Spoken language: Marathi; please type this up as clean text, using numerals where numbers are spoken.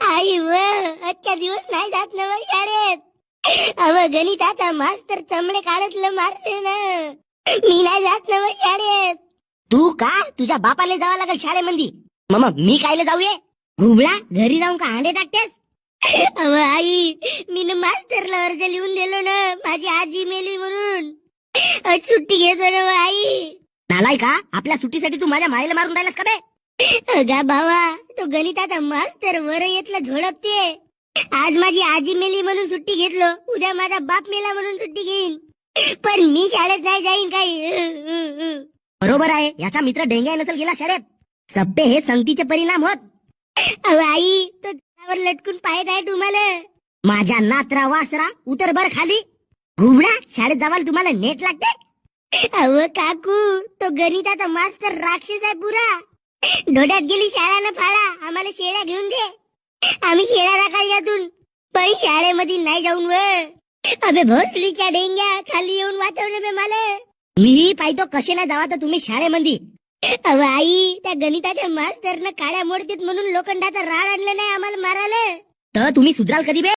आई व आजच्या दिवस नाही जात ना व शाळेत. अव गणिताचा मास्तर चमडे काढतलं मारते ना. मी नाही जात ना व शाळेत. तू का तुझ्या बापाला जावं लागेल शाळेमध्ये. मग मी कायले जाऊ ये घुबडा घरी जाऊन का हांडे टाकतेस. अव आई मी ना मास्तरला अर्ज लिहून दिलो ना माझी आजी मेली म्हणून. आज सुट्टी घेतो ना व आई. नालाय का आपल्या सुट्टीसाठी तू माझ्या मायला मारून राहिलास का बे. अगा भावा तो गणिताचा मास्तर वर येतला झोडपते. आज माझी आजी मेली म्हणून सुट्टी घेतलो, उद्या माझा बाप मेला म्हणून सुट्टी घेईन. पण मी शाळेत नाही जाईन काही. बरोबर आहे, याचा मित्र डेंग्या नसेल गेला शाळेत. सप्पे हे संगतीचे परिणाम होत. अहो आई तो झाडावर लटकून पाहत आहे तुम्हाला. माझ्या नात्रा वासरा उतर बर खाली. घुबडा शाळेत जावाल तुम्हाला नेट लागते. अव काकू तो गणिताचा मास्तर राक्षस आहे पुरा. डोड्यात गेली शाळा ना फाळा, आम्हाला शेळ्या घेऊन दे. आम्ही शेळ्या राखाल यातून, पण शाळेमध्ये नाही जाऊन व. अबे भोसडीच्या डेंग्या खाली येऊन वाचवणे बे मला. मी पाहितो कसे नाही जावा तर तुम्ही शाळेमध्ये. अव आई त्या गणिताच्या मास्तरनं काळ्या मोडतीत म्हणून लोखंडाचा राड आणला नाही आम्हाला मारायला. तर तुम्ही सुधराल कधी बे.